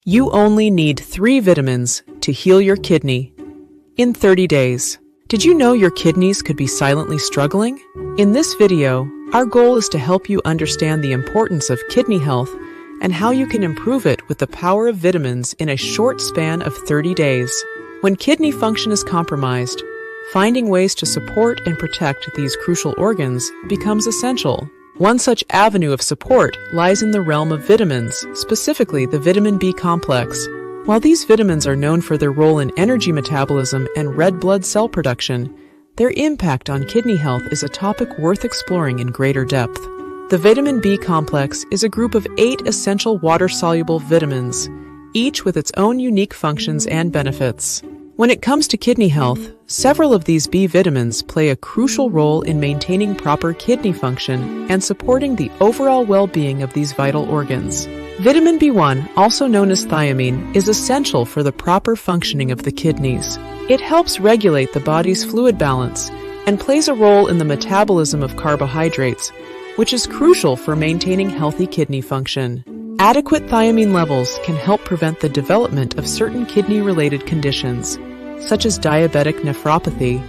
You only need 3 vitamins to heal your kidney in 30 days. Did you know your kidneys could be silently struggling? In this video, our goal is to help you understand the importance of kidney health and how you can improve it with the power of vitamins in a short span of 30 days. When kidney function is compromised, finding ways to support and protect these crucial organs becomes essential. One such avenue of support lies in the realm of vitamins, specifically the vitamin B complex. While these vitamins are known for their role in energy metabolism and red blood cell production, their impact on kidney health is a topic worth exploring in greater depth. The vitamin B complex is a group of 8 essential water-soluble vitamins, each with its own unique functions and benefits. When it comes to kidney health, several of these B vitamins play a crucial role in maintaining proper kidney function and supporting the overall well-being of these vital organs. Vitamin B1, also known as thiamine, is essential for the proper functioning of the kidneys. It helps regulate the body's fluid balance and plays a role in the metabolism of carbohydrates, which is crucial for maintaining healthy kidney function. Adequate thiamine levels can help prevent the development of certain kidney-related conditions, such as diabetic nephropathy,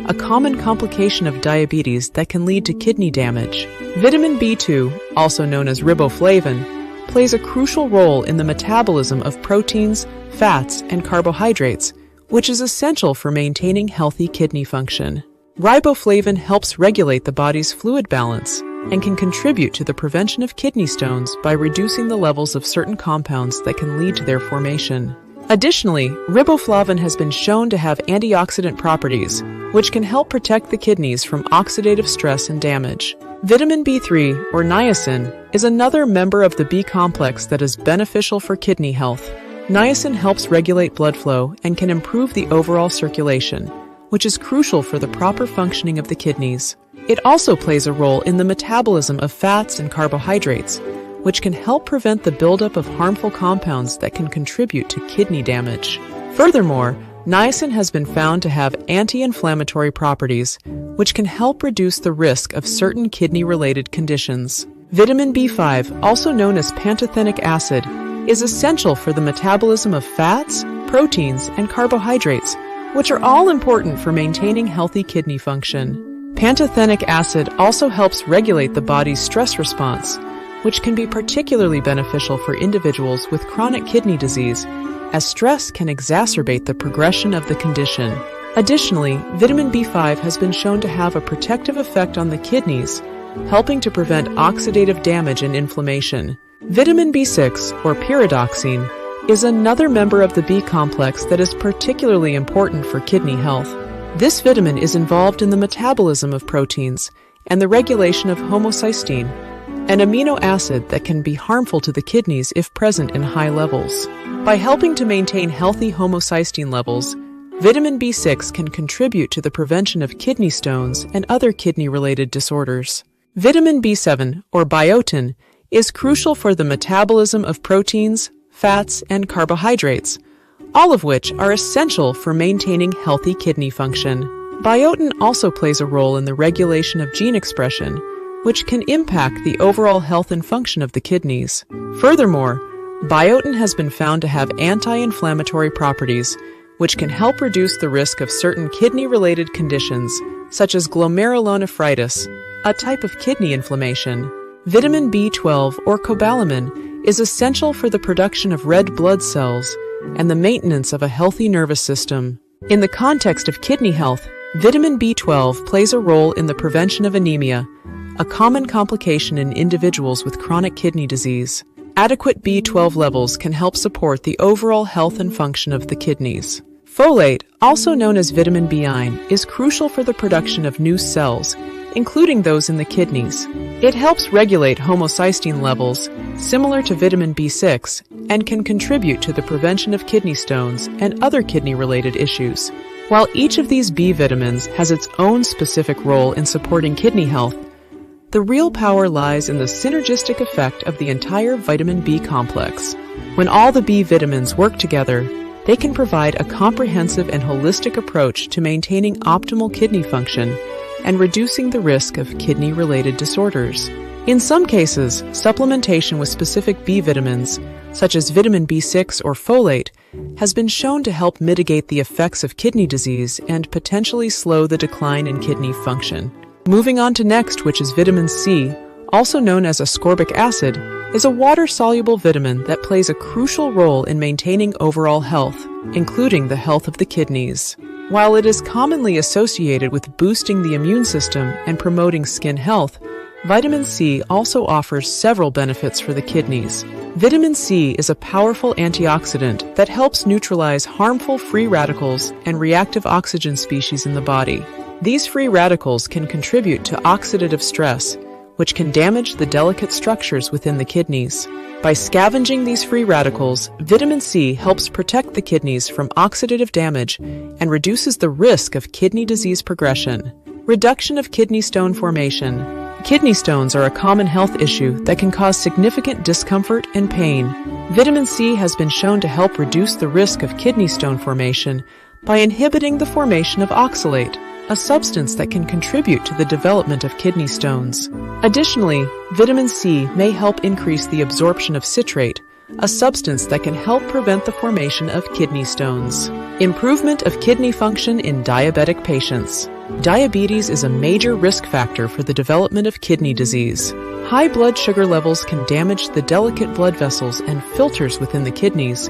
a common complication of diabetes that can lead to kidney damage. Vitamin B2, also known as riboflavin, plays a crucial role in the metabolism of proteins, fats, and carbohydrates, which is essential for maintaining healthy kidney function. Riboflavin helps regulate the body's fluid balance and can contribute to the prevention of kidney stones by reducing the levels of certain compounds that can lead to their formation. Additionally, riboflavin has been shown to have antioxidant properties, which can help protect the kidneys from oxidative stress and damage. Vitamin B3, or niacin, is another member of the B complex that is beneficial for kidney health. Niacin helps regulate blood flow and can improve the overall circulation, which is crucial for the proper functioning of the kidneys. It also plays a role in the metabolism of fats and carbohydrates, which can help prevent the buildup of harmful compounds that can contribute to kidney damage. Furthermore, niacin has been found to have anti-inflammatory properties, which can help reduce the risk of certain kidney-related conditions. Vitamin B5, also known as pantothenic acid, is essential for the metabolism of fats, proteins, and carbohydrates, which are all important for maintaining healthy kidney function. Pantothenic acid also helps regulate the body's stress response, which can be particularly beneficial for individuals with chronic kidney disease, as stress can exacerbate the progression of the condition. Additionally, vitamin B5 has been shown to have a protective effect on the kidneys, helping to prevent oxidative damage and inflammation. Vitamin B6, or pyridoxine, is another member of the B complex that is particularly important for kidney health. This vitamin is involved in the metabolism of proteins and the regulation of homocysteine, an amino acid that can be harmful to the kidneys if present in high levels. By helping to maintain healthy homocysteine levels, vitamin B6 can contribute to the prevention of kidney stones and other kidney-related disorders. Vitamin B7, or biotin, is crucial for the metabolism of proteins, fats, and carbohydrates, all of which are essential for maintaining healthy kidney function. Biotin also plays a role in the regulation of gene expression, which can impact the overall health and function of the kidneys. Furthermore, biotin has been found to have anti-inflammatory properties, which can help reduce the risk of certain kidney-related conditions, such as glomerulonephritis, a type of kidney inflammation. Vitamin B12, or cobalamin, is essential for the production of red blood cells and the maintenance of a healthy nervous system. In the context of kidney health, vitamin B12 plays a role in the prevention of anemia, a common complication in individuals with chronic kidney disease. Adequate B12 levels can help support the overall health and function of the kidneys. Folate, also known as vitamin B9, is crucial for the production of new cells, including those in the kidneys. It helps regulate homocysteine levels, similar to vitamin B6, and can contribute to the prevention of kidney stones and other kidney-related issues. While each of these B vitamins has its own specific role in supporting kidney health, the real power lies in the synergistic effect of the entire vitamin B complex. When all the B vitamins work together, they can provide a comprehensive and holistic approach to maintaining optimal kidney function and reducing the risk of kidney-related disorders. In some cases, supplementation with specific B vitamins, such as vitamin B6 or folate, has been shown to help mitigate the effects of kidney disease and potentially slow the decline in kidney function. Moving on to next, which is vitamin C, also known as ascorbic acid, is a water-soluble vitamin that plays a crucial role in maintaining overall health, including the health of the kidneys. While it is commonly associated with boosting the immune system and promoting skin health, vitamin C also offers several benefits for the kidneys. Vitamin C is a powerful antioxidant that helps neutralize harmful free radicals and reactive oxygen species in the body. These free radicals can contribute to oxidative stress, which can damage the delicate structures within the kidneys. By scavenging these free radicals, vitamin C helps protect the kidneys from oxidative damage and reduces the risk of kidney disease progression. Reduction of kidney stone formation. Kidney stones are a common health issue that can cause significant discomfort and pain. Vitamin C has been shown to help reduce the risk of kidney stone formation by inhibiting the formation of oxalate, a substance that can contribute to the development of kidney stones. Additionally, vitamin C may help increase the absorption of citrate, a substance that can help prevent the formation of kidney stones. Improvement of kidney function in diabetic patients. Diabetes is a major risk factor for the development of kidney disease. High blood sugar levels can damage the delicate blood vessels and filters within the kidneys,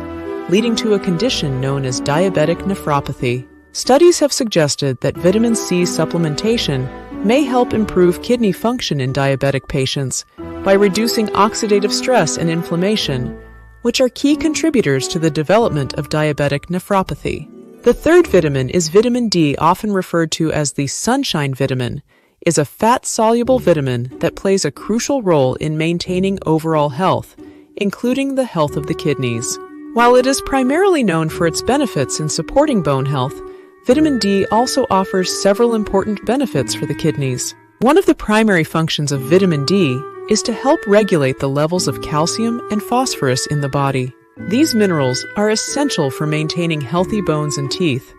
leading to a condition known as diabetic nephropathy. Studies have suggested that vitamin C supplementation may help improve kidney function in diabetic patients by reducing oxidative stress and inflammation, which are key contributors to the development of diabetic nephropathy. The third vitamin is vitamin D, often referred to as the sunshine vitamin, is a fat-soluble vitamin that plays a crucial role in maintaining overall health, including the health of the kidneys. While it is primarily known for its benefits in supporting bone health, vitamin D also offers several important benefits for the kidneys. One of the primary functions of vitamin D is to help regulate the levels of calcium and phosphorus in the body. These minerals are essential for maintaining healthy bones and teeth,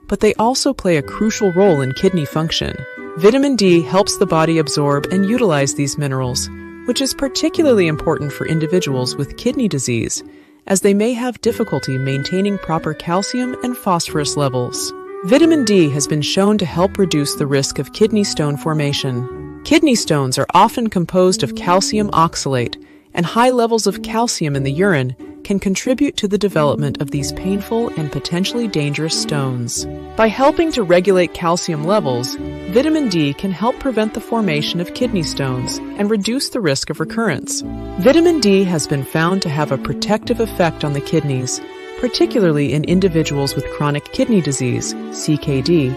but they also play a crucial role in kidney function. Vitamin D helps the body absorb and utilize these minerals, which is particularly important for individuals with kidney disease, as they may have difficulty maintaining proper calcium and phosphorus levels. Vitamin D has been shown to help reduce the risk of kidney stone formation. Kidney stones are often composed of calcium oxalate, and high levels of calcium in the urine can contribute to the development of these painful and potentially dangerous stones. By helping to regulate calcium levels, vitamin D can help prevent the formation of kidney stones and reduce the risk of recurrence. Vitamin D has been found to have a protective effect on the kidneys, particularly in individuals with chronic kidney disease, CKD.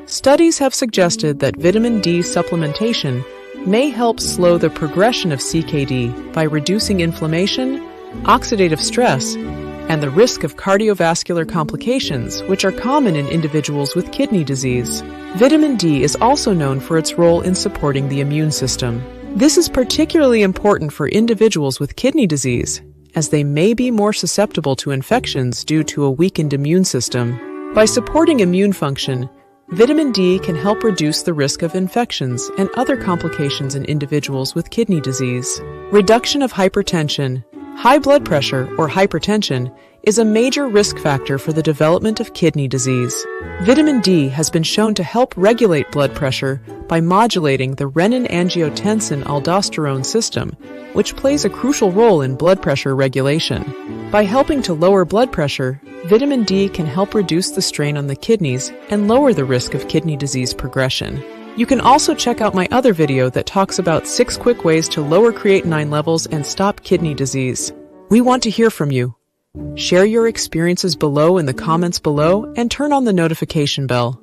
Studies have suggested that vitamin D supplementation may help slow the progression of CKD by reducing inflammation, oxidative stress, and the risk of cardiovascular complications, which are common in individuals with kidney disease. Vitamin D is also known for its role in supporting the immune system. This is particularly important for individuals with kidney disease, as they may be more susceptible to infections due to a weakened immune system. By supporting immune function, vitamin D can help reduce the risk of infections and other complications in individuals with kidney disease. Reduction of hypertension. High blood pressure, or hypertension, is a major risk factor for the development of kidney disease. Vitamin D has been shown to help regulate blood pressure by modulating the renin-angiotensin-aldosterone system, which plays a crucial role in blood pressure regulation. By helping to lower blood pressure, vitamin D can help reduce the strain on the kidneys and lower the risk of kidney disease progression. You can also check out my other video that talks about 6 quick ways to lower creatinine levels and stop kidney disease. We want to hear from you. Share your experiences below in the comments below and turn on the notification bell.